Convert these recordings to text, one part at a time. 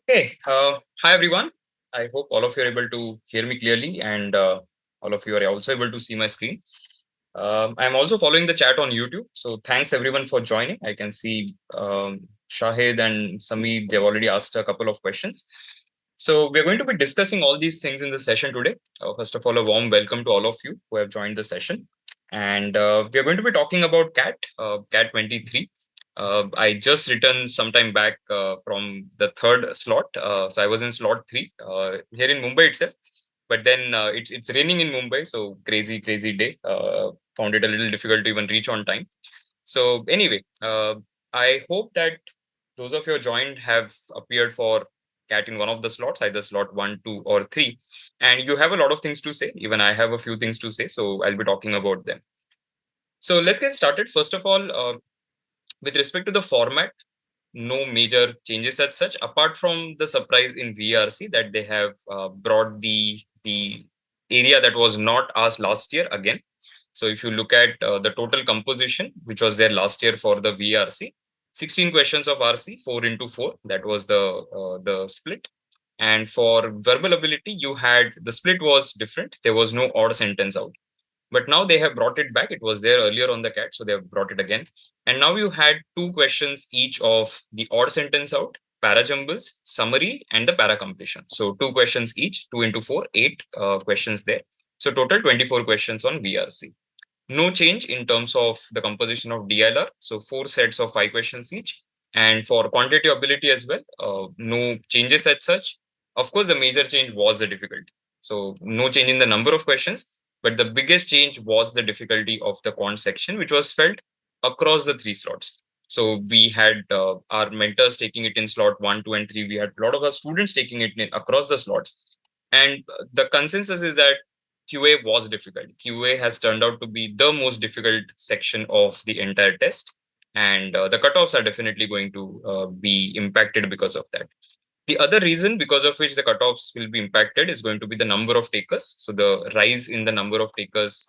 Okay. Hi, everyone. I hope all of you are able to hear me clearly and all of you are also able to see my screen. I'm also following the chat on YouTube. So thanks everyone for joining. I can see Shahid and Sameed, they've already asked a couple of questions. So we're going to be discussing all these things in the session today. First of all, a warm welcome to all of you who have joined the session. And we're going to be talking about CAT 23. I just returned sometime back from the third slot. So I was in slot three here in Mumbai itself. But then it's raining in Mumbai, so crazy day. Found it a little difficult to even reach on time. So anyway, I hope that those of you who joined have appeared for CAT in one of the slots, either slot 1, 2, or 3. And you have a lot of things to say. Even I have a few things to say, so I'll be talking about them. So let's get started. First of all, with respect to the format, no major changes as such, apart from the surprise in VRC that they have brought the area that was not asked last year again. So if you look at the total composition, which was there last year for the VRC, 16 questions of RC, 4 into 4, that was the split. And for verbal ability, you had the split was different. There was no odd sentence out. But now they have brought it back. It was there earlier on the CAT, so they have brought it again. And now you had two questions each of the odd sentence out, para jumbles, summary, and the para completion. So two questions each, 2 into 4, 8 questions there. So total 24 questions on VRC. No change in terms of the composition of DLR. So four sets of 5 questions each. And for quantity ability as well, no changes as such. Of course, the major change was the difficulty. So no change in the number of questions, but the biggest change was the difficulty of the quant section, which was felt across the three slots. So we had our mentors taking it in slot 1, 2, and 3. We had a lot of our students taking it in across the slots. And the consensus is that QA was difficult. QA has turned out to be the most difficult section of the entire test. And the cutoffs are definitely going to be impacted because of that. The other reason because of which the cutoffs will be impacted is going to be the number of takers. So the rise in the number of takers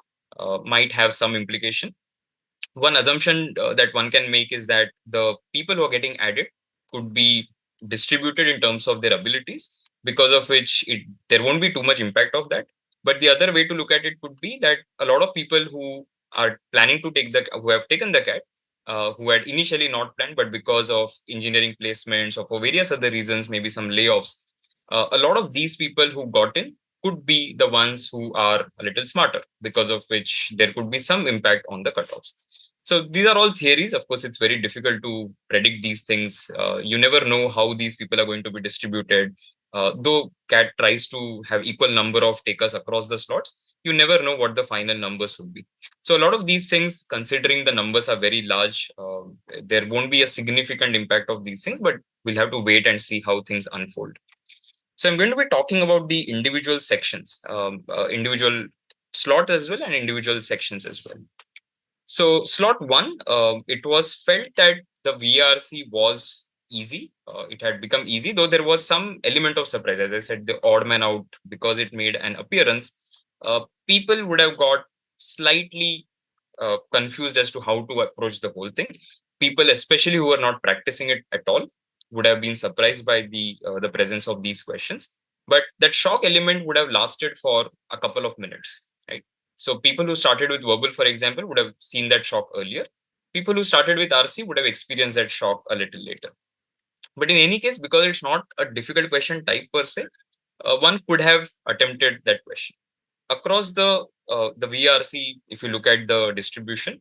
might have some implication. One assumption that one can make is that the people who are getting added could be distributed in terms of their abilities, because of which there won't be too much impact of that. But the other way to look at it could be that a lot of people who are planning to who have taken the CAT, who had initially not planned, but because of engineering placements or for various other reasons, maybe some layoffs, a lot of these people who got in could be the ones who are a little smarter, because of which there could be some impact on the cutoffs. So these are all theories. Of course, it's very difficult to predict these things. You never know how these people are going to be distributed. Though CAT tries to have equal number of takers across the slots, you never know what the final numbers would be. So a lot of these things, considering the numbers are very large, there won't be a significant impact of these things, but we'll have to wait and see how things unfold. So I'm going to be talking about the individual sections, individual slot as well, and individual sections as well. So slot one, it was felt that the VRC was easy. It had become easy, though there was some element of surprise. As I said, the odd man out, because it made an appearance, people would have got slightly confused as to how to approach the whole thing. People, especially who are not practicing it at all, would have been surprised by the presence of these questions. But that shock element would have lasted for a couple of minutes, right? So people who started with verbal, for example, would have seen that shock earlier. People who started with RC would have experienced that shock a little later. But in any case, because it's not a difficult question type per se, one could have attempted that question. Across the VRC, if you look at the distribution,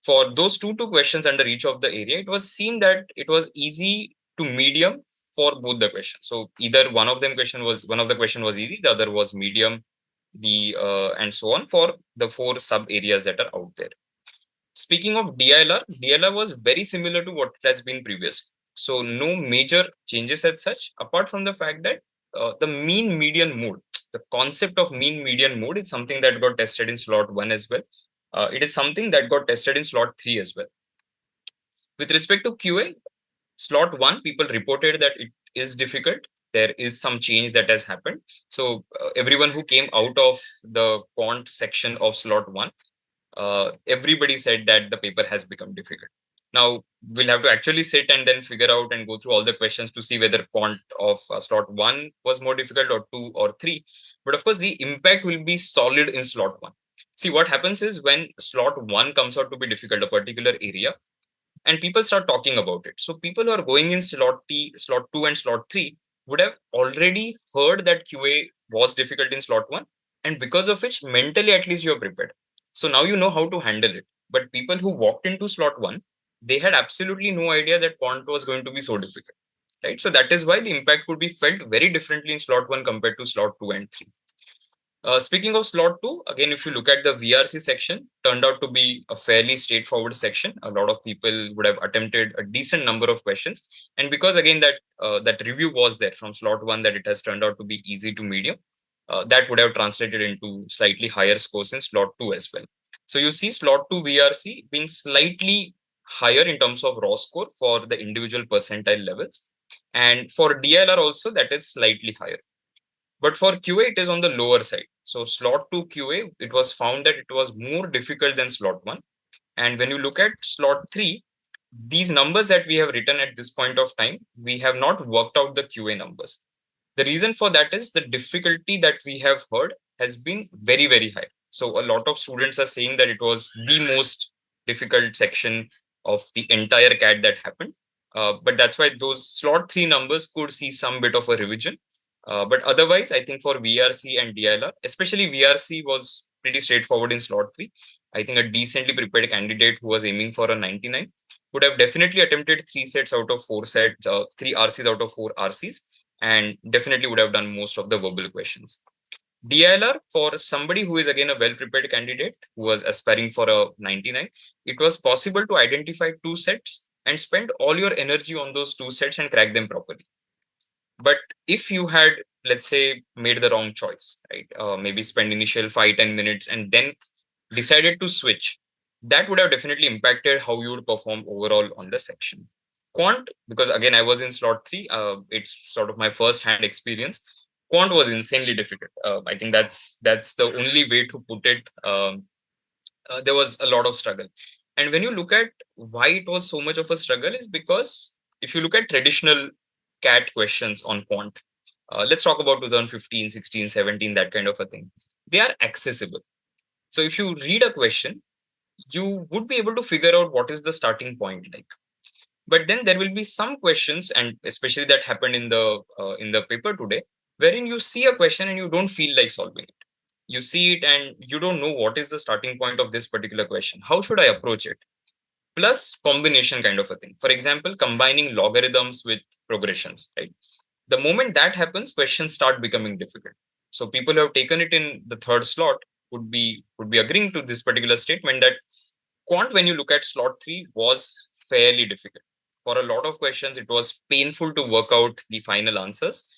for those two questions under each of the area, it was seen that it was easy to medium for both the questions. So either one of the question was easy, the other was medium, and so on for the four sub areas that are out there. Speaking of DLR was very similar to what it has been previous. So no major changes as such, apart from the fact that the mean median mode, the concept of mean median mode is something that got tested in slot 1 as well. It is something that got tested in slot 3 as well. With respect to QA, slot 1, people reported that it is difficult. There is some change that has happened. So everyone who came out of the quant section of slot 1, everybody said that the paper has become difficult. Now we'll have to actually sit and then figure out and go through all the questions to see whether quant of slot 1 was more difficult or 2 or 3. But of course, the impact will be solid in slot 1. See, what happens is when slot 1 comes out to be difficult, a particular area, and people start talking about it. So people who are going in slot 2 and slot 3 would have already heard that QA was difficult in slot 1, and because of which mentally at least you're prepared. So now you know how to handle it. But people who walked into slot 1, they had absolutely no idea that quant was going to be so difficult. Right. So that is why the impact could be felt very differently in slot 1 compared to slot 2 and 3. Speaking of slot 2, again, if you look at the VRC section, turned out to be a fairly straightforward section. A lot of people would have attempted a decent number of questions. And because, again, that review was there from slot 1 that it has turned out to be easy to medium, that would have translated into slightly higher scores in slot 2 as well. So you see slot 2 VRC being slightly higher in terms of raw score for the individual percentile levels. And for DLR also, that is slightly higher. But for QA, it is on the lower side. So slot 2 QA, it was found that it was more difficult than slot 1. And when you look at slot 3, these numbers that we have written at this point of time, we have not worked out the QA numbers. The reason for that is the difficulty that we have heard has been very, very high. So a lot of students are saying that it was the most difficult section of the entire CAT that happened. But that's why those slot 3 numbers could see some bit of a revision. But otherwise, I think for VRC and DILR, especially VRC was pretty straightforward in slot 3. I think a decently prepared candidate who was aiming for a 99 would have definitely attempted 3 sets out of 4 sets, 3 RCs out of 4 RCs, and definitely would have done most of the verbal questions. DILR, for somebody who is again a well-prepared candidate who was aspiring for a 99, it was possible to identify 2 sets and spend all your energy on those 2 sets and crack them properly. But if you had, let's say, made the wrong choice, right, maybe spend initial 5-10 minutes and then decided to switch, that would have definitely impacted how you would perform overall on the section. Quant, because again, I was in slot 3, it's sort of my first hand experience. Quant was insanely difficult. I think that's the only way to put it. There was a lot of struggle. And when you look at why it was so much of a struggle is because if you look at traditional CAT questions on quant, let's talk about 2015, 16, 17, that kind of a thing. They are accessible. So if you read a question, you would be able to figure out what is the starting point like. But then there will be some questions, and especially that happened in the paper today, wherein you see a question and you don't feel like solving it. You see it and you don't know what is the starting point of this particular question. How should I approach it? Plus combination kind of a thing. For example, combining logarithms with progressions, right? The moment that happens, questions start becoming difficult. So people who have taken it in the third slot would be agreeing to this particular statement that quant, when you look at slot 3, was fairly difficult. For a lot of questions, it was painful to work out the final answers.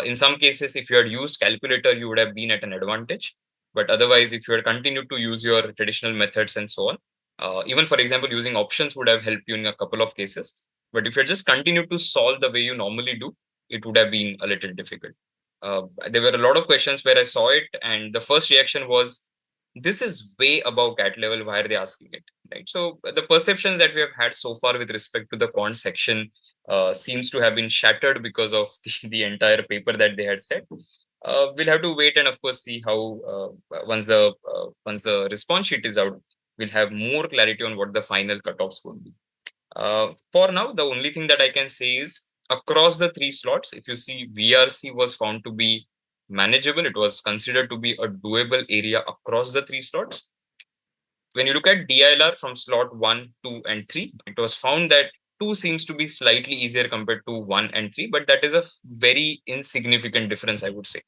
In some cases, if you had used calculator, you would have been at an advantage. But otherwise, if you had continued to use your traditional methods and so on, even for example, using options would have helped you in a couple of cases. But if you just continued to solve the way you normally do, it would have been a little difficult. There were a lot of questions where I saw it, and the first reaction was, this is way above CAT level. Why are they asking it? Right. So the perceptions that we have had so far with respect to the quant section seems to have been shattered because of the entire paper that they had said. We'll have to wait and of course see how once the response sheet is out, we'll have more clarity on what the final cutoffs would be. For now, the only thing that I can say is across the 3 slots, if you see VRC was found to be manageable, it was considered to be a doable area across the 3 slots. When you look at DILR from slot 1, 2, and 3, it was found that 2 seems to be slightly easier compared to 1 and 3, but that is a very insignificant difference, I would say.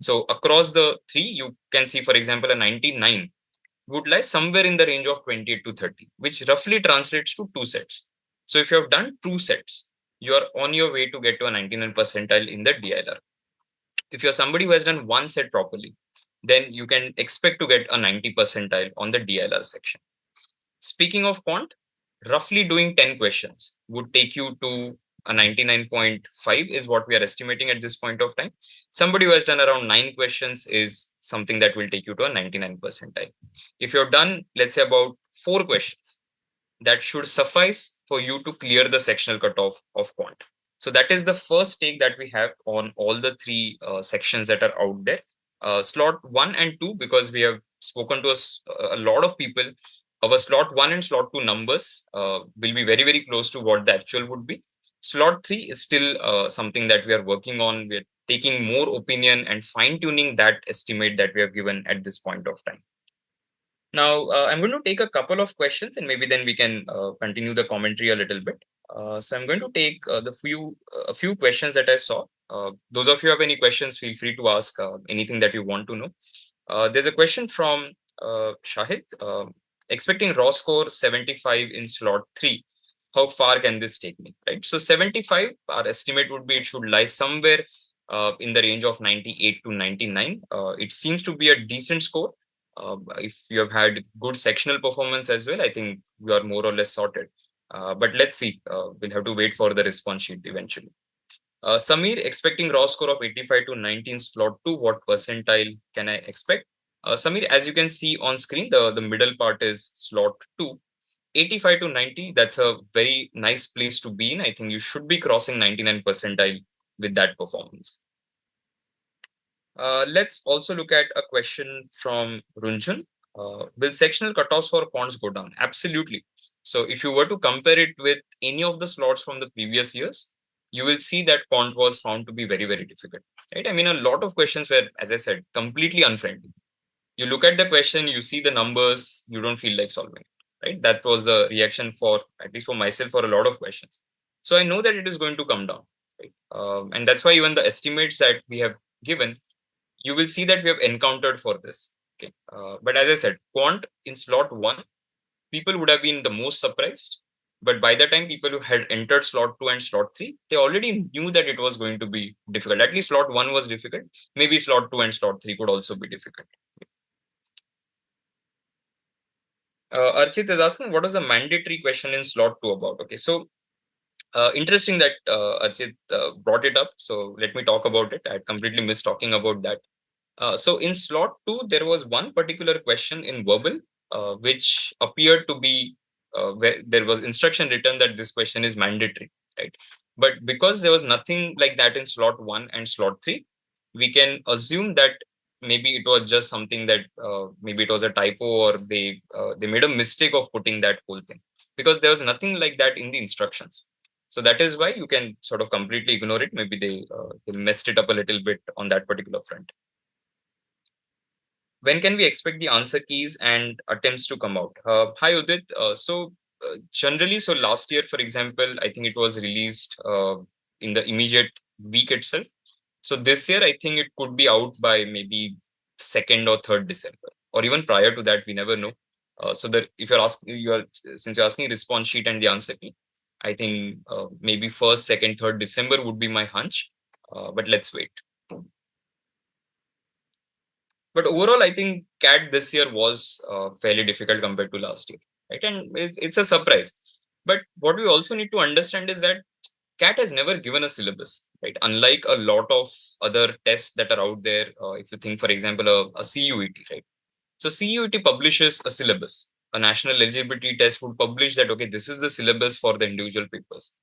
So across the 3, you can see, for example, a 99 would lie somewhere in the range of 28 to 30, which roughly translates to 2 sets. So if you have done 2 sets, you are on your way to get to a 99 percentile in the DILR. If you're somebody who has done 1 set properly, then you can expect to get a 90 percentile on the DILR section. Speaking of quant, roughly doing 10 questions would take you to a 99.5 is what we are estimating at this point of time. Somebody who has done around 9 questions is something that will take you to a 99 percentile. If you've done, let's say, about 4 questions, that should suffice for you to clear the sectional cutoff of quant. So that is the first take that we have on all the three sections that are out there. Slot 1 and 2, because we have spoken to a lot of people, our slot 1 and slot 2 numbers will be very, very close to what the actual would be. Slot 3 is still something that we are working on. We are taking more opinion and fine tuning that estimate that we have given at this point of time. Now, I'm going to take a couple of questions and maybe then we can continue the commentary a little bit. So I'm going to take a few questions that I saw. Those of you who have any questions, feel free to ask anything that you want to know. There's a question from Shahid. Expecting raw score 75 in slot 3. How far can this take me? Right. So 75, our estimate would be it should lie somewhere in the range of 98 to 99. It seems to be a decent score. If you have had good sectional performance as well, I think you are more or less sorted. But let's see. We'll have to wait for the response sheet eventually. Samir, expecting raw score of 85 to 19 slot 2, what percentile can I expect? Samir, as you can see on screen, the middle part is slot 2. 85 to 90, that's a very nice place to be in. I think you should be crossing 99 percentile with that performance. Let's also look at a question from Runjun. Will sectional cutoffs for quants go down? Absolutely. So if you were to compare it with any of the slots from the previous years, you will see that quant was found to be very, very difficult. Right? I mean, a lot of questions were, as I said, completely unfriendly. You look at the question, you see the numbers, you don't feel like solving it. Right? That was the reaction for, at least for myself, for a lot of questions. So I know that it is going to come down. Right? And that's why even the estimates that we have given, you will see that we have encountered for this. Okay. But as I said, quant in slot 1, people would have been the most surprised. But by the time people who had entered slot 2 and slot 3, they already knew that it was going to be difficult. At least slot 1 was difficult. Maybe slot 2 and slot 3 could also be difficult. Archit is asking, what was the mandatory question in slot 2 about? Okay, so interesting that Archit brought it up. So let me talk about it. I had completely missed talking about that. So in slot 2, there was one particular question in verbal, which appeared to be where there was instruction written that this question is mandatory, right? But because there was nothing like that in slot 1 and slot 3, we can assume that maybe it was just something that maybe it was a typo or they made a mistake of putting that whole thing, because there was nothing like that in the instructions. So that is why you can sort of completely ignore it. Maybe they messed it up a little bit on that particular front. When can we expect the answer keys and attempts to come out? Hi, Udit. Generally, so last year, for example, I think it was released in the immediate week itself. So this year, I think it could be out by maybe 2nd or 3rd December, or even prior to that, we never know. So that if you're asking, since you're asking response sheet and the answer key, I think maybe 1st, 2nd, 3rd December would be my hunch. But let's wait. But overall, I think CAT this year was fairly difficult compared to last year, right? And it's a surprise. But what we also need to understand is that CAT has never given a syllabus, right? Unlike a lot of other tests that are out there, if you think, for example, a CUET, right? So CUET publishes a syllabus. A national eligibility test would publish that, okay, this is the syllabus for the individual papers.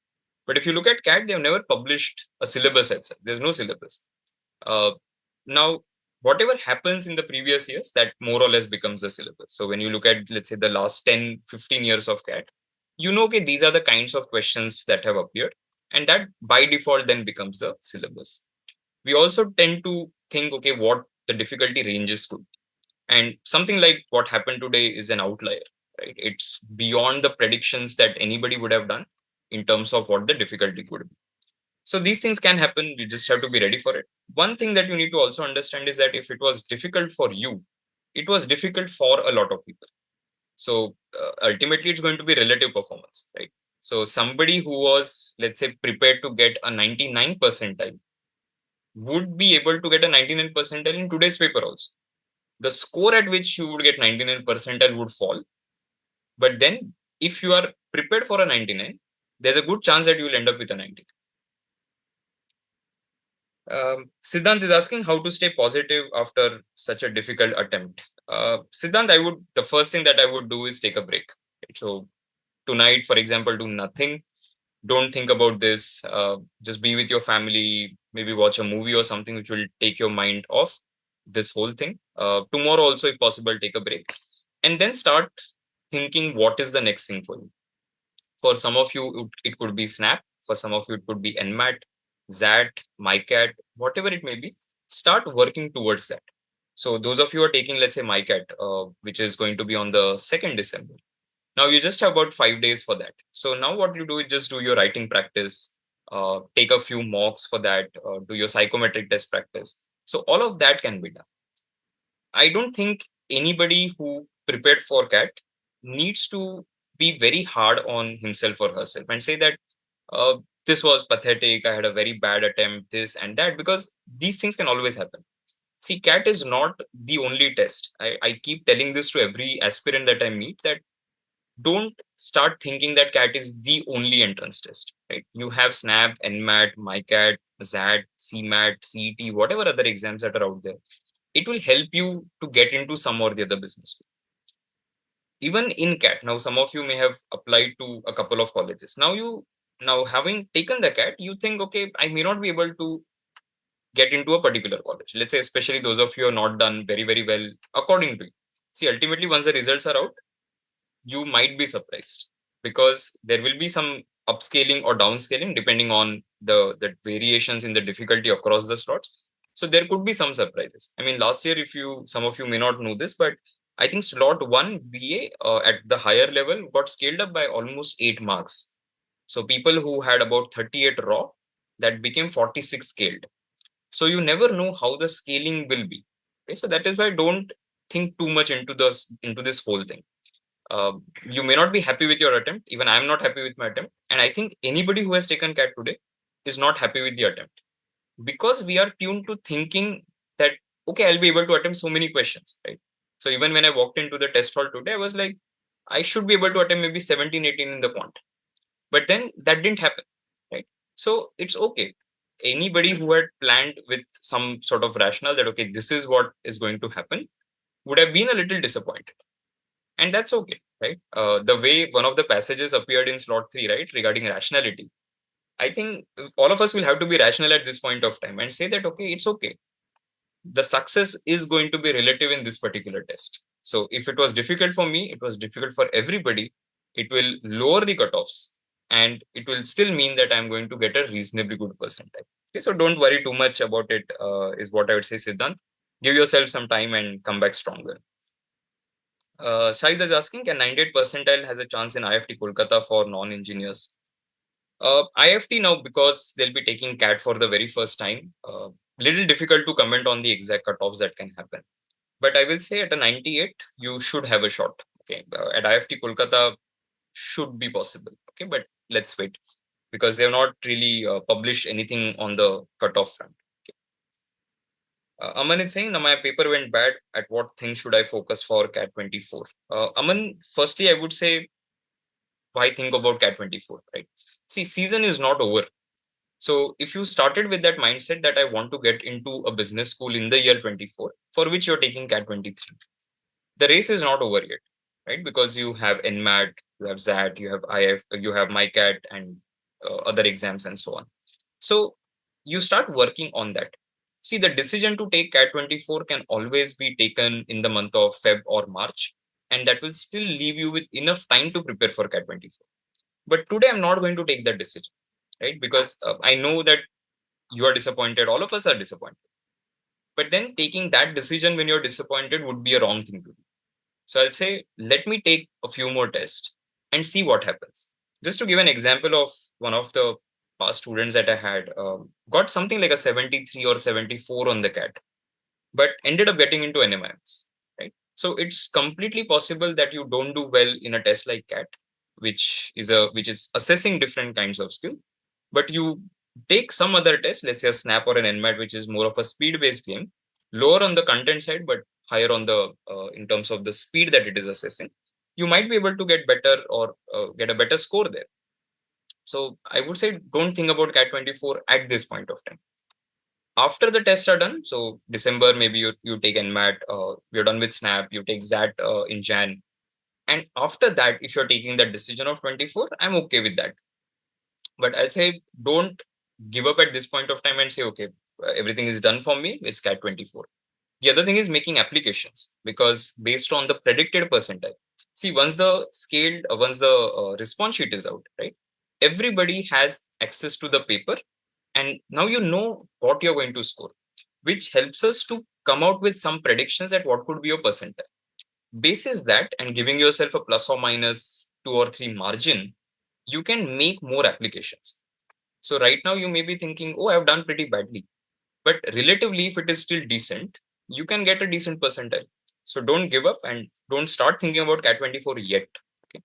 But if you look at CAT, they have never published a syllabus itself. There's no syllabus. Uh, Now, whatever happens in the previous years, that more or less becomes the syllabus. So when you look at, let's say, the last 10, 15 years of CAT, you know, okay, these are the kinds of questions that have appeared. And that by default then becomes the syllabus. We also tend to think, okay, what the difficulty ranges could. And something like what happened today is an outlier, right? It's beyond the predictions that anybody would have done in terms of what the difficulty could be. So these things can happen. You just have to be ready for it. One thing that you need to also understand is that if it was difficult for you, it was difficult for a lot of people. So ultimately, it's going to be relative performance, right? So somebody who was, let's say, prepared to get a 99 percentile would be able to get a 99 percentile in today's paper also. The score at which you would get 99 percentile would fall. But then if you are prepared for a 99, there's a good chance that you will end up with a 90. Siddhant is asking how to stay positive after such a difficult attempt. Siddhant, the first thing that I would do is take a break. So tonight, for example, do nothing. Don't think about this. Just be with your family, maybe watch a movie or something which will take your mind off this whole thing. Tomorrow also, if possible, take a break and then start thinking what is the next thing for you. For some of you, it could be Snap. For some of you, it could be Nmat, Zat, MyCat, whatever it may be. Start working towards that. So those of you who are taking, let's say, MyCat, which is going to be on the 2nd December. Now you just have about 5 days for that. So now what you do is just do your writing practice, take a few mocks for that, do your psychometric test practice. So all of that can be done. I don't think anybody who prepared for CAT needs to be very hard on himself or herself and say that uh, this was pathetic, I had a very bad attempt, this and that, because these things can always happen. See, CAT is not the only test. I keep telling this to every aspirant that I meet that don't start thinking that CAT is the only entrance test, right? You have SNAP, NMAT, MyCat, ZAT, CMAT, CET, whatever other exams that are out there. It will help you to get into some or the other business. Even in CAT, now some of you may have applied to a couple of colleges. Now having taken the CAT, you think, okay, I may not be able to get into a particular college. Let's say, especially those of you who have not done very, very well according to you. See, ultimately, once the results are out, you might be surprised because there will be some upscaling or downscaling depending on the variations in the difficulty across the slots. So there could be some surprises. I mean, last year, if you some of you may not know this, but I think slot 1 BA at the higher level got scaled up by almost 8 marks. So people who had about 38 raw, that became 46 scaled. So you never know how the scaling will be. Okay, so that is why don't think too much into this whole thing. You may not be happy with your attempt. Even I'm not happy with my attempt. And I think anybody who has taken CAT today is not happy with the attempt because we are tuned to thinking that, okay, I'll be able to attempt so many questions, right? So even when I walked into the test hall today, I was like, I should be able to attempt maybe 17, 18 in the quant. But then that didn't happen, right? So it's okay. Anybody who had planned with some sort of rationale that, okay, this is what is going to happen would have been a little disappointed. And that's okay, right? The way one of the passages appeared in slot 3, right, regarding rationality, I think all of us will have to be rational at this point of time and say that, okay, it's okay. The success is going to be relative in this particular test. So if it was difficult for me, it was difficult for everybody. It will lower the cutoffs and it will still mean that I'm going to get a reasonably good percentile. Okay, so don't worry too much about it, is what I would say, Siddhant. Give yourself some time and come back stronger. Shahid is asking, can 98 percentile has a chance in IFT Kolkata for non-engineers? IFT now, because they'll be taking CAT for the very first time, little difficult to comment on the exact cutoffs that can happen. But I will say at a 98, you should have a shot. Okay, at IFT Kolkata should be possible. Okay, but let's wait because they have not really published anything on the cutoff front. Aman is saying, now my paper went bad. At what thing should I focus for CAT 24? Aman, firstly, I would say, why think about CAT 24, right? See, season is not over. So if you started with that mindset that I want to get into a business school in the year 24, for which you're taking CAT 23, the race is not over yet, right? Because you have NMAT, you have ZAT, you have IF, you have MyCat and other exams and so on. So you start working on that. See, the decision to take CAT 24 can always be taken in the month of Feb or March, and that will still leave you with enough time to prepare for CAT 24. But today, I'm not going to take that decision, right? Because I know that you are disappointed. All of us are disappointed. But then taking that decision when you're disappointed would be a wrong thing to do. So I'll say, let me take a few more tests and see what happens. Just to give an example of one of the past students that I had, got something like a 73 or 74 on the CAT, but ended up getting into NMIMS, right? So it's completely possible that you don't do well in a test like CAT, which is assessing different kinds of skill, but you take some other test, let's say a Snap or an NMAT, which is more of a speed-based game, lower on the content side, but higher on the in terms of the speed that it is assessing. You might be able to get better or get a better score there. So I would say don't think about CAT 24 at this point of time. After the tests are done, so December, maybe you take NMAT, you're done with Snap, you take ZAT in Jan. And after that, if you're taking that decision of 24, I'm okay with that. But I'll say don't give up at this point of time and say, okay, everything is done for me. It's CAT 24. The other thing is making applications, because based on the predicted percentile. See, once the response sheet is out, right? Everybody has access to the paper, and now you know what you're going to score, which helps us to come out with some predictions at what could be your percentile. Basis that and giving yourself a plus or minus 2 or 3 margin, you can make more applications. So right now you may be thinking, oh, I've done pretty badly. But relatively, if it is still decent, you can get a decent percentile. So don't give up and don't start thinking about CAT 24 yet. Okay.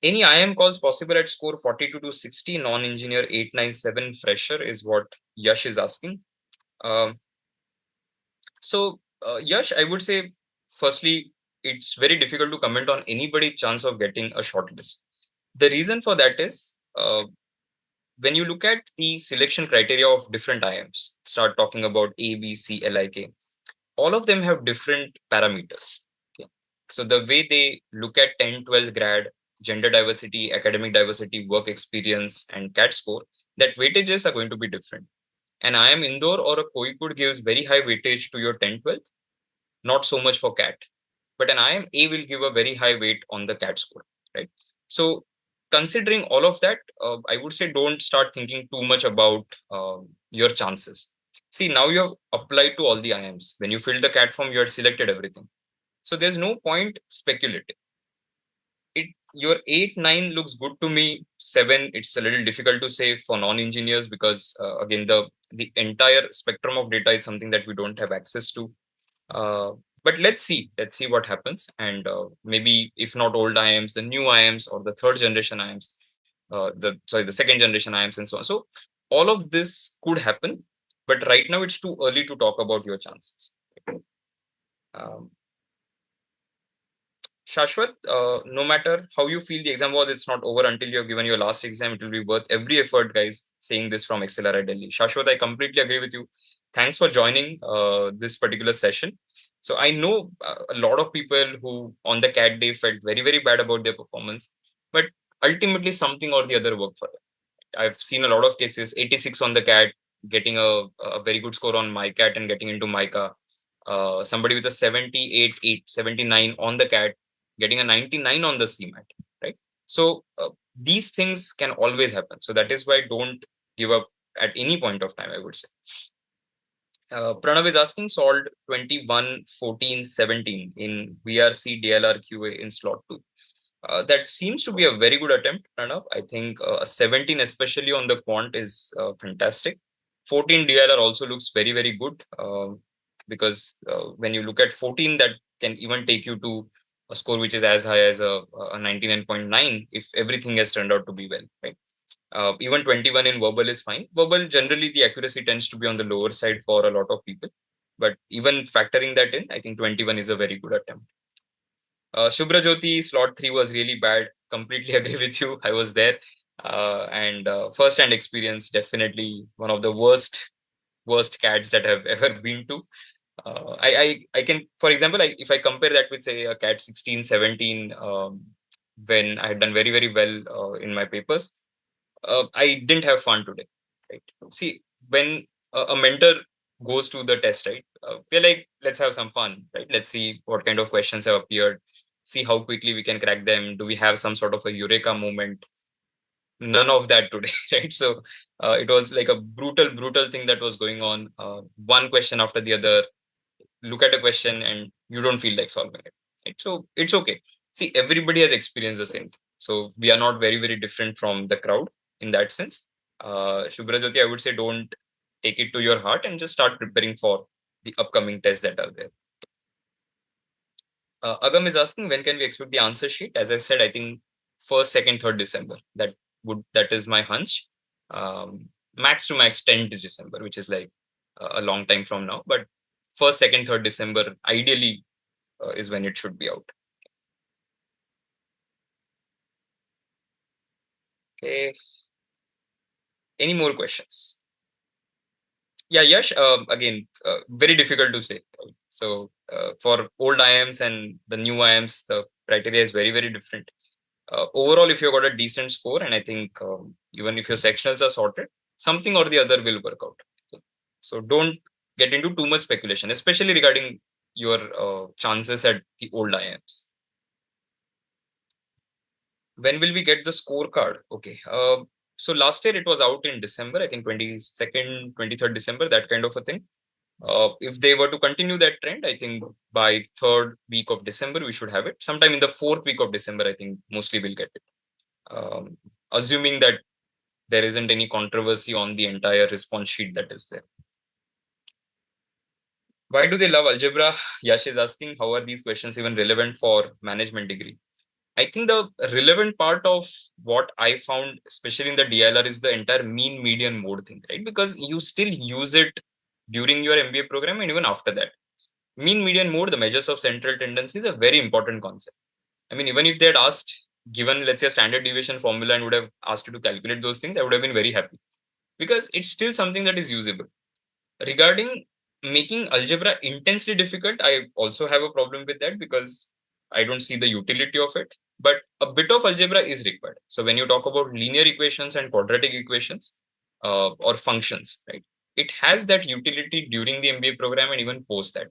Any IIM calls possible at score 42 to 60, non-engineer 897, fresher is what Yash is asking. Yash, I would say, firstly, it's very difficult to comment on anybody's chance of getting a shortlist. The reason for that is when you look at the selection criteria of different IIMs, start talking about A, B, C, LIK, all of them have different parameters. Okay. So the way they look at 10, 12 grad, gender diversity, academic diversity, work experience, and CAT score, that weightages are going to be different. An IIM Indore or a Kozhikode gives very high weightage to your 10, 12, not so much for CAT. But an IIM A will give a very high weight on the CAT score, right? So considering all of that, I would say don't start thinking too much about your chances. See, now you have applied to all the IIMs. When you filled the CAT form, you had selected everything. So there's no point speculating. Your 8, 9 looks good to me. 7, it's a little difficult to say for non-engineers, because again, the entire spectrum of data is something that we don't have access to. But let's see what happens, and maybe if not old IIMs, the new IIMs or the third generation IIMs, the second generation IIMs, and so on. So all of this could happen, but right now it's too early to talk about your chances. Um, Shashwat, no matter how you feel the exam was, it's not over until you have given your last exam. It will be worth every effort, guys. Saying this from XLRI Delhi. Shashwat, I completely agree with you. Thanks for joining this particular session. So I know a lot of people who on the CAT day felt very, very bad about their performance, but ultimately something or the other worked for them. I've seen a lot of cases, 86 on the CAT, getting a very good score on my CAT and getting into MICA. Somebody with a 78, 79 on the CAT, getting a 99 on the CMAT, right? So these things can always happen. So that is why don't give up at any point of time, I would say. Pranav is asking, solved 21, 14, 17 in VRC DLR QA in slot 2. That seems to be a very good attempt, Pranav. I think 17, especially on the quant, is fantastic. 14 DLR also looks very, very good, because when you look at 14, that can even take you to a score which is as high as a 99.9 if everything has turned out to be well, right? Even 21 in verbal is fine. Verbal, generally, the accuracy tends to be on the lower side for a lot of people. But even factoring that in, I think 21 is a very good attempt. Shubhra Jyoti, slot 3 was really bad. Completely agree with you. I was there. And first-hand experience, definitely one of the worst CATs that I've ever been to. I can, for example, if I compare that with, say, a CAT 16, 17, when I had done very, very well in my papers, I didn't have fun today. Right? See, when a mentor goes to the test, right? We're like, let's have some fun, right? Let's see what kind of questions have appeared, see how quickly we can crack them. Do we have some sort of a eureka moment? None of that today, right? So it was like a brutal thing that was going on. One question after the other. Look at a question and you don't feel like solving it. Right? So it's okay. See, everybody has experienced the same thing. So we are not very, very different from the crowd in that sense. Shubhra Jyoti, I would say don't take it to your heart and just start preparing for the upcoming tests that are there. Agam is asking, when can we expect the answer sheet? As I said, I think first, second, 3rd December. That is my hunch. Max to max 10th December, which is like a long time from now. But first, second, 3rd December, ideally, is when it should be out. Okay. Any more questions? Yeah, Yash, again, very difficult to say. Right? So for old IIMs and the new IIMs, the criteria is very, very different. Overall, if you got a decent score, and I think even if your sectionals are sorted, something or the other will work out. So don't get into too much speculation, especially regarding your chances at the old IIMs. When will we get the scorecard? Okay. So last year it was out in December, I think 22nd, 23rd December, that kind of a thing. If they were to continue that trend, I think by third week of December, we should have it. Sometime in the fourth week of December, I think mostly we'll get it. Assuming that there isn't any controversy on the entire response sheet that is there. Why do they love algebra? Yash is asking, how are these questions even relevant for management degree? I think the relevant part of what I found, especially in the DLR, is the entire mean median mode thing, right? Because you still use it during your MBA program and even after that. Mean median mode, the measures of central tendency, is a very important concept. I mean, even if they had asked, given, let's say, a standard deviation formula and would have asked you to calculate those things, I would have been very happy because it's still something that is usable. Regarding making algebra intensely difficult, I also have a problem with that because I don't see the utility of it. But a bit of algebra is required. So when you talk about linear equations and quadratic equations or functions, right, it has that utility during the MBA program and even post that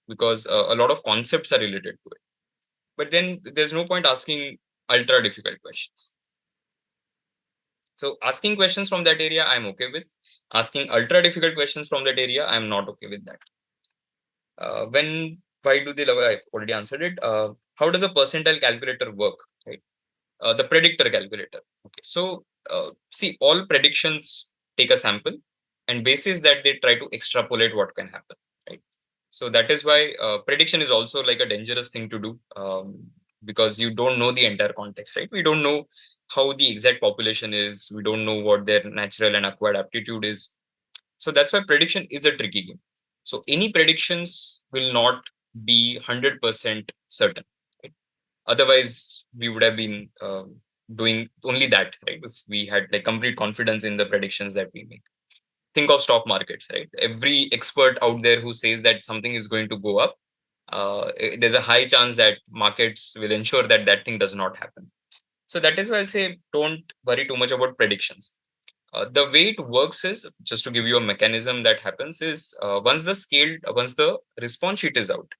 because a lot of concepts are related to it. But then there's no point asking ultra difficult questions. So asking questions from that area, I'm okay with. Asking ultra difficult questions from that area, I'm not okay with that. Why do they love? I already answered it. How does a percentile calculator work? Right. The predictor calculator. Okay. So see, all predictions take a sample, and basis that they try to extrapolate what can happen. Right. So that is why prediction is also like a dangerous thing to do because you don't know the entire context. Right. We don't know how the exact population is. We don't know what their natural and acquired aptitude is. So that's why prediction is a tricky game. So any predictions will not be 100% certain. Right? Otherwise, we would have been doing only that, right? If we had like complete confidence in the predictions that we make. Think of stock markets, right? Every expert out there who says that something is going to go up, there's a high chance that markets will ensure that that thing does not happen. So that is why I say don't worry too much about predictions. The way it works is, just to give you a mechanism that happens is once the response sheet is out,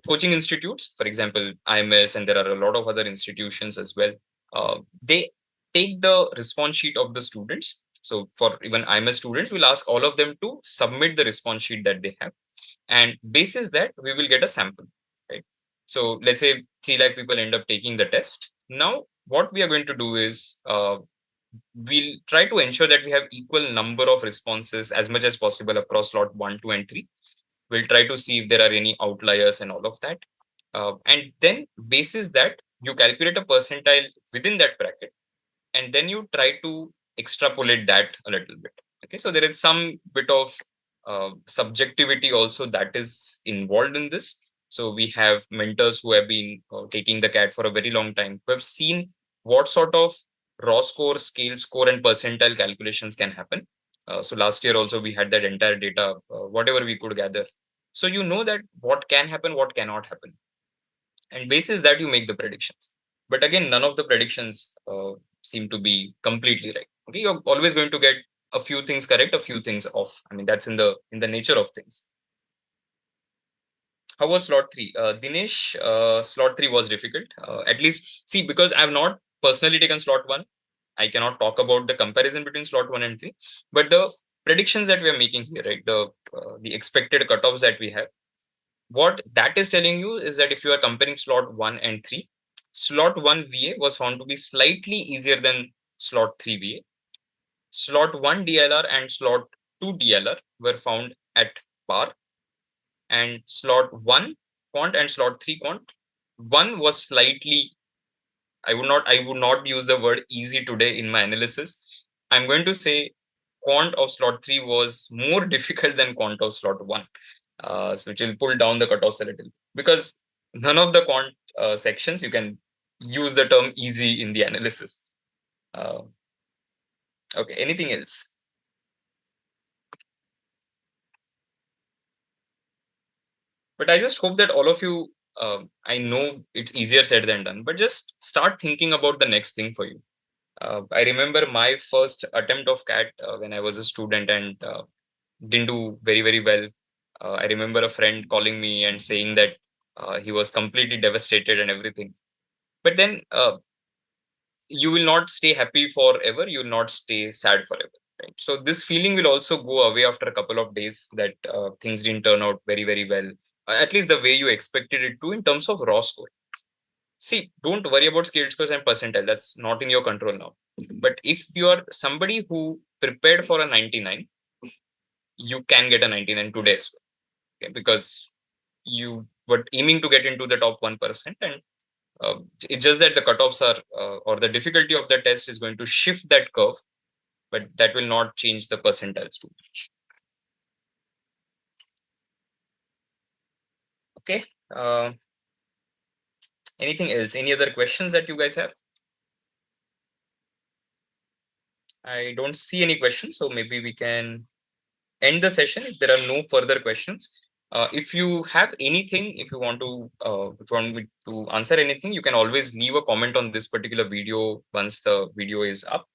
coaching institutes, for example, IMS, and there are a lot of other institutions as well, they take the response sheet of the students. So for even IMS students, we'll ask all of them to submit the response sheet that they have. And basis that, we will get a sample, right? So let's say 3 lakh people end up taking the test. Now, what we are going to do is we'll try to ensure that we have equal number of responses as much as possible across slot 1, 2, and 3. We'll try to see if there are any outliers and all of that. And then basis that, you calculate a percentile within that bracket, and then you try to extrapolate that a little bit. Okay, so there is some bit of subjectivity also that is involved in this. So we have mentors who have been taking the CAT for a very long time, who have seen what sort of raw score, scale score, and percentile calculations can happen. So last year also we had that entire data, whatever we could gather. So you know that what can happen, what cannot happen, and basis that you make the predictions. But again, none of the predictions seem to be completely right. Okay, you're always going to get a few things correct, a few things off. I mean, that's in the nature of things. How was slot 3? Dinesh, slot 3 was difficult. At least, see, because I have not personally taken slot 1, I cannot talk about the comparison between slot 1 and 3. But the predictions that we are making here, right? The expected cutoffs that we have, what that is telling you is that if you are comparing slot 1 and 3, slot 1 VA was found to be slightly easier than slot 3 VA. Slot 1 DLR and slot 2 DLR were found at par, and slot 1 quant and slot 3 quant, one was slightly, I would not use the word easy today in my analysis. I'm going to say quant of slot 3 was more difficult than quant of slot 1. So which will pull down the cutoffs a little, because none of the quant sections you can use the term easy in the analysis. Okay, anything else? But I just hope that all of you, I know it's easier said than done, but just start thinking about the next thing for you. I remember my first attempt of CAT when I was a student and didn't do very, very well. I remember a friend calling me and saying that he was completely devastated and everything. But then you will not stay happy forever. You will not stay sad forever. Right. So this feeling will also go away after a couple of days that things didn't turn out very, very well, at least the way you expected it to in terms of raw score. See, don't worry about scale scores and percentile. That's not in your control now. But if you are somebody who prepared for a 99, you can get a 99 today as well. Okay? Because you were aiming to get into the top 1%, and it's just that the cutoffs are or the difficulty of the test is going to shift that curve, but that will not change the percentiles too much. Okay. Anything else? Any other questions that you guys have? I don't see any questions, so maybe we can end the session if there are no further questions. If you have anything, if you want me to answer anything, you can always leave a comment on this particular video once the video is up,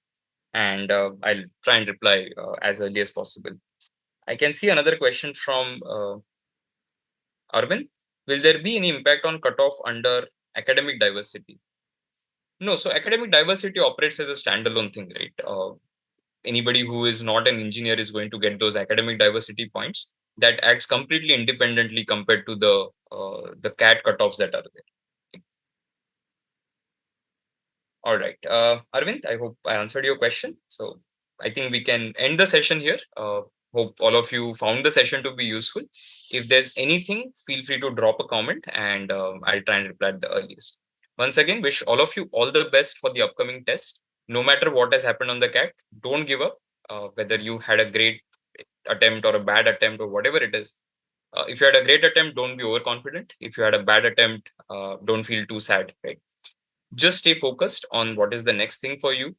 and I'll try and reply as early as possible. I can see another question from Arvind. Will there be any impact on cutoff under academic diversity? No, so academic diversity operates as a standalone thing, right? Anybody who is not an engineer is going to get those academic diversity points that acts completely independently compared to the CAT cutoffs that are there. All right, Arvind, I hope I answered your question. So I think we can end the session here. Hope all of you found the session to be useful. If there's anything, feel free to drop a comment and I'll try and reply at the earliest. Once again, wish all of you all the best for the upcoming test. No matter what has happened on the CAT, don't give up. Whether you had a great attempt or a bad attempt or whatever it is. If you had a great attempt, don't be overconfident. If you had a bad attempt, don't feel too sad. Right? Just stay focused on what is the next thing for you.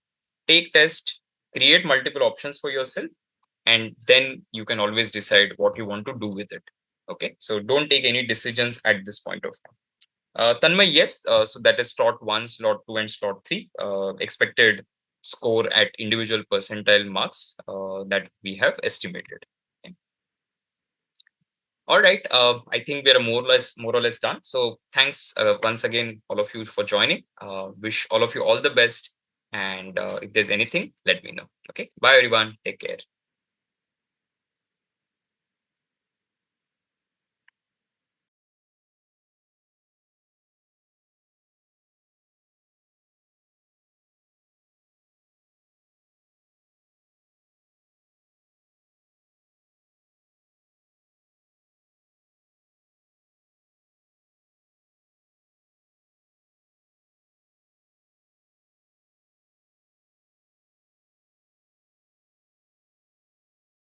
Take test, create multiple options for yourself, and then you can always decide what you want to do with it. Okay, so don't take any decisions at this point of time. Tanmay, yes, so that is slot 1, slot 2, and slot 3. Expected score at individual percentile marks that we have estimated. Okay. All right, I think we are more or less done. So thanks once again, all of you for joining. Wish all of you all the best. And if there's anything, let me know. Okay, bye everyone. Take care.